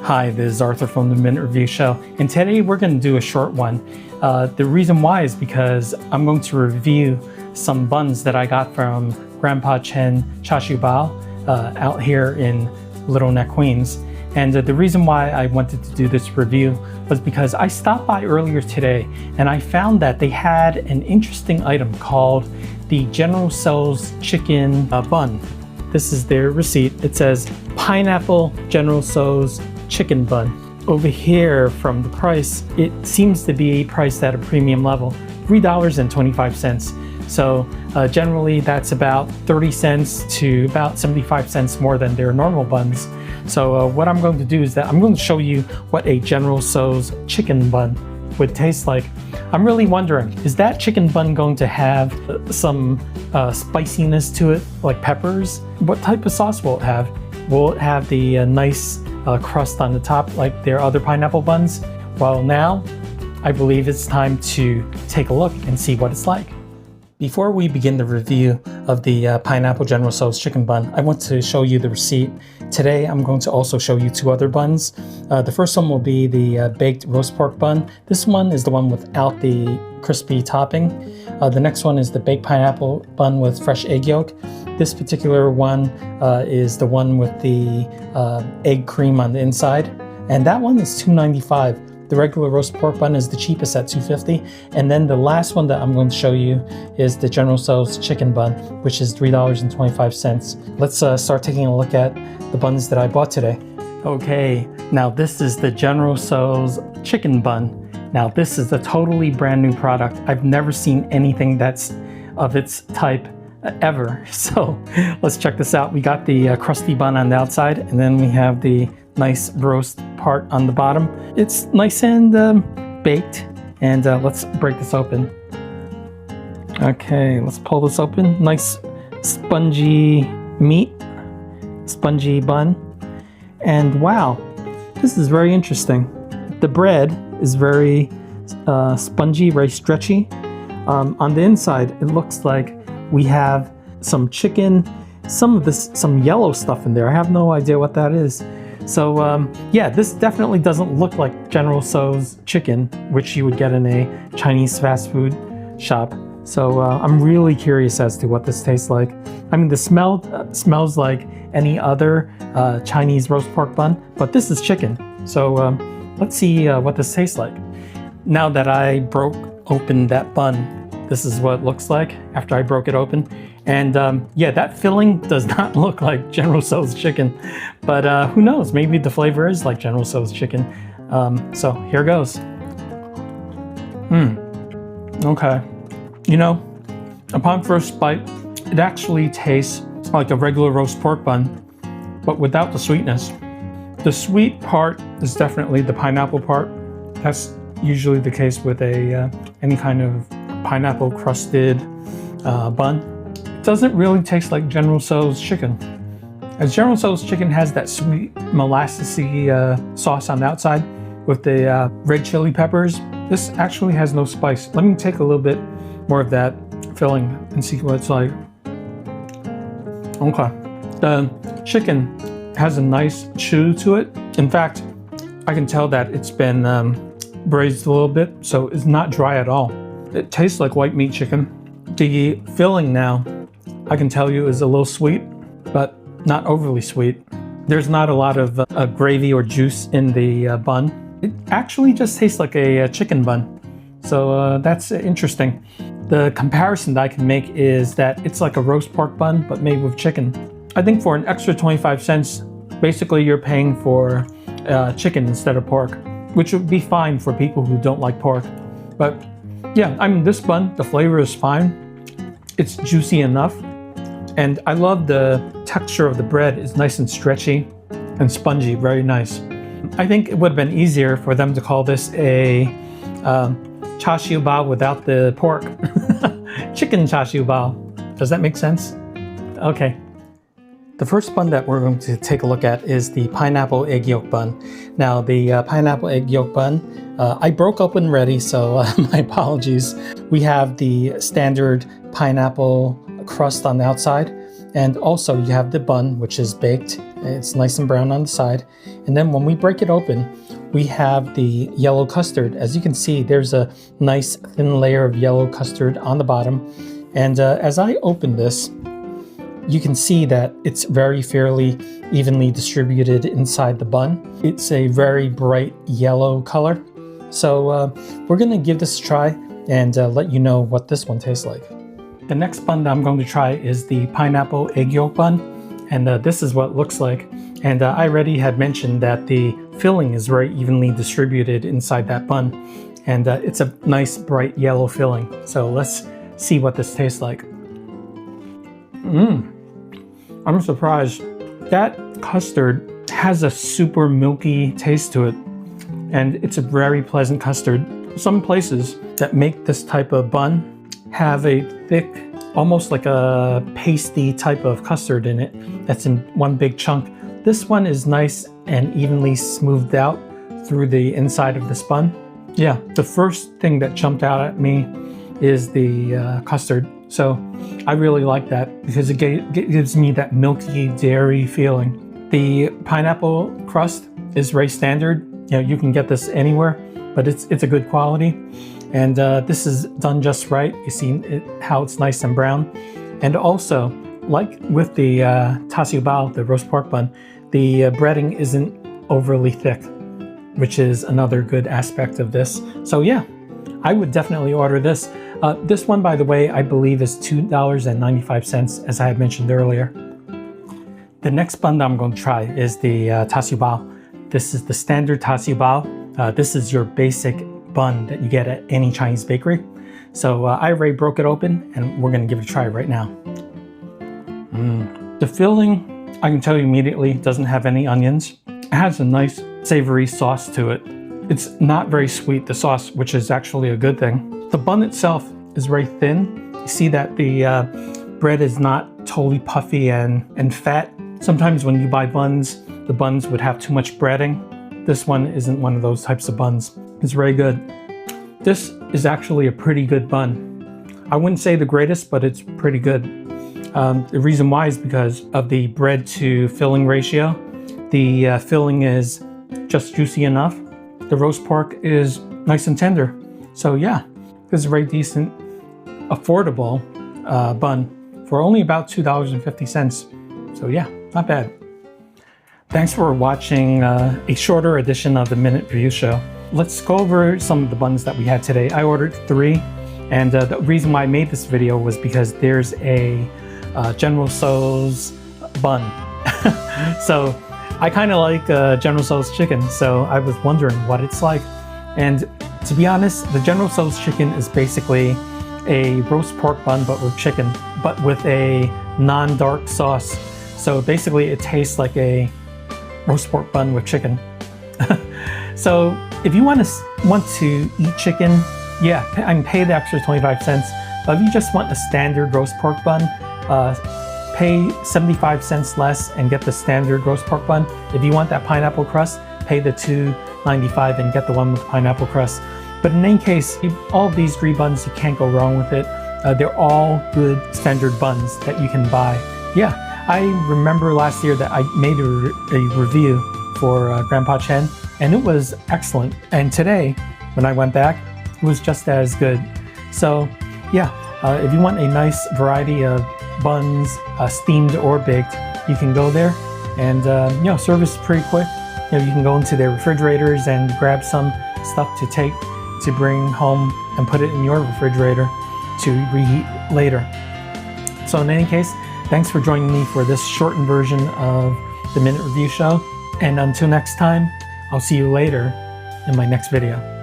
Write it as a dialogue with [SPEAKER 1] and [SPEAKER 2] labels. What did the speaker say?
[SPEAKER 1] Hi, this is Arthur from the Minute Review Show, and today we're going to do a short one. The reason why is because I'm going to review some buns that I got from Grandpa Chen Car Siu Bao out here in Little Neck, Queens. And the reason why I wanted to do this review was because I stopped by earlier today and I found that they had an interesting item called the General Tso's chicken bun. This is their receipt. It says pineapple General Tso's chicken bun. Over here from the price, it seems to be priced at a premium level, $3.25. So generally that's about 30 cents to about 75 cents more than their normal buns. So what I'm going to do is that I'm going to show you what a General Tso's chicken bun would taste like. I'm really wondering, is that chicken bun going to have some spiciness to it, like peppers? What type of sauce will it have? Will it have the nice crust on the top like their other pineapple buns? Well, now I believe it's time to take a look and see what it's like. Before we begin the review of the pineapple General Tso's chicken bun, I want to show you the receipt. Today I'm going to also show you two other buns. The first one will be the baked roast pork bun. This one is the one without the crispy topping. The next one is the baked pineapple bun with fresh egg yolk. This particular one is the one with the egg cream on the inside, and that one is $2.95. The regular roast pork bun is the cheapest at $2.50. And then the last one that I'm going to show you is the General Tso's chicken bun, which is $3.25. Let's start taking a look at the buns that I bought today. Okay, now this is the General Tso's chicken bun. Now this is a totally brand new product. I've never seen anything that's of its type ever. So let's check this out. We got the crusty bun on the outside, and then we have the nice roast part on the bottom. It's nice and baked, and let's break this open. Okay, let's pull this open. Nice spongy meat, spongy bun, and wow, this is very interesting. The bread is very spongy, very stretchy. On the inside, it looks like we have some chicken, some yellow stuff in there. I have no idea what that is. So yeah, this definitely doesn't look like General Tso's chicken, which you would get in a Chinese fast food shop. So I'm really curious as to what this tastes like. I mean, the smell smells like any other Chinese roast pork bun, but this is chicken. So let's see what this tastes like. Now that I broke open that bun, this is what it looks like after I broke it open. And yeah, that filling does not look like General Tso's chicken, but who knows, maybe the flavor is like General Tso's chicken. So here goes. Okay. You know, upon first bite, it actually tastes like a regular roast pork bun, but without the sweetness. The sweet part is definitely the pineapple part. That's usually the case with any kind of pineapple crusted bun. It doesn't really taste like General Tso's chicken. As General Tso's chicken has that sweet molassesy sauce on the outside with the red chili peppers, this actually has no spice. Let me take a little bit more of that filling and see what it's like. Okay, the chicken has a nice chew to it. In fact, I can tell that it's been braised a little bit, so it's not dry at all. It tastes like white meat chicken. The filling now, I can tell you, is a little sweet, but not overly sweet. There's not a lot of gravy or juice in the bun. It actually just tastes like a chicken bun. So that's interesting. The comparison that I can make is that it's like a roast pork bun, but made with chicken. I think for an extra 25 cents, basically you're paying for chicken instead of pork, which would be fine for people who don't like pork. But yeah, I mean, this bun, the flavor is fine. It's juicy enough. And I love the texture of the bread. It's nice and stretchy and spongy, very nice. I think it would have been easier for them to call this a Char Siu Bao without the pork. Chicken Char Siu Bao. Does that make sense? Okay. The first bun that we're going to take a look at is the pineapple egg yolk bun. Now the pineapple egg yolk bun, I broke open ready, so my apologies. We have the standard pineapple crust on the outside, and also you have the bun, which is baked, It's nice and brown on the side. And then when we break it open, we have the yellow custard. As you can see, there's a nice thin layer of yellow custard on the bottom. And as I open this, you can see that it's very fairly evenly distributed inside the bun. It's a very bright yellow color. So we're gonna give this a try and let you know what this one tastes like. The next bun that I'm going to try is the pineapple egg yolk bun. And this is what it looks like. And I already had mentioned that the filling is very evenly distributed inside that bun. And it's a nice bright yellow filling. So let's see what this tastes like. I'm surprised. That custard has a super milky taste to it. And it's a very pleasant custard. Some places that make this type of bun have a thick, almost like a pasty type of custard in it that's in one big chunk. This one is nice and evenly smoothed out through the inside of this bun. Yeah, the first thing that jumped out at me is the custard. So I really like that because it gives me that milky dairy feeling. The pineapple crust is very standard. You know, you can get this anywhere, but it's a good quality. And this is done just right. You see how it's nice and brown. And also, like with the Car Siu Bao, the roast pork bun, the breading isn't overly thick, which is another good aspect of this. So yeah, I would definitely order this. This one, by the way, I believe is $2.95, as I had mentioned earlier. The next bun that I'm going to try is the Car Siu Bao. This is the standard Car Siu Bao. This is your basic bun that you get at any Chinese bakery. So I already broke it open and we're gonna give it a try right now. The filling, I can tell you immediately, doesn't have any onions. It has a nice savory sauce to it. It's not very sweet, the sauce, which is actually a good thing. The bun itself is very thin. You see that the bread is not totally puffy and fat. Sometimes when you buy buns, the buns would have too much breading. This one isn't one of those types of buns. It's very good. This is actually a pretty good bun. I wouldn't say the greatest, but it's pretty good. The reason why is because of the bread to filling ratio. The filling is just juicy enough. The roast pork is nice and tender. So yeah, this is a very decent, affordable bun for only about $2.50. So yeah, not bad. Thanks for watching a shorter edition of the Minute Review Show. Let's go over some of the buns that we had today. I ordered 3, and the reason why I made this video was because there's a General Tso's bun. So I kind of like General Tso's chicken, so I was wondering what it's like. And to be honest, the General Tso's chicken is basically a roast pork bun, but with chicken, but with a non-dark sauce. So basically it tastes like a roast pork bun with chicken. So if you want to eat chicken, yeah, I can pay the extra 25 cents. But if you just want a standard roast pork bun, pay 75 cents less and get the standard roast pork bun. If you want that pineapple crust, pay the $2.95 and get the one with pineapple crust. But in any case, all of these 3 buns, you can't go wrong with it. They're all good standard buns that you can buy. Yeah, I remember last year that I made a review for Grandpa Chen, and it was excellent. And today, when I went back, it was just as good. So yeah, if you want a nice variety of buns, steamed or baked, you can go there. And you know, service is pretty quick. You know, you can go into their refrigerators and grab some stuff to take to bring home and put it in your refrigerator to reheat later. So in any case, thanks for joining me for this shortened version of the Minute Review Show. And until next time, I'll see you later in my next video.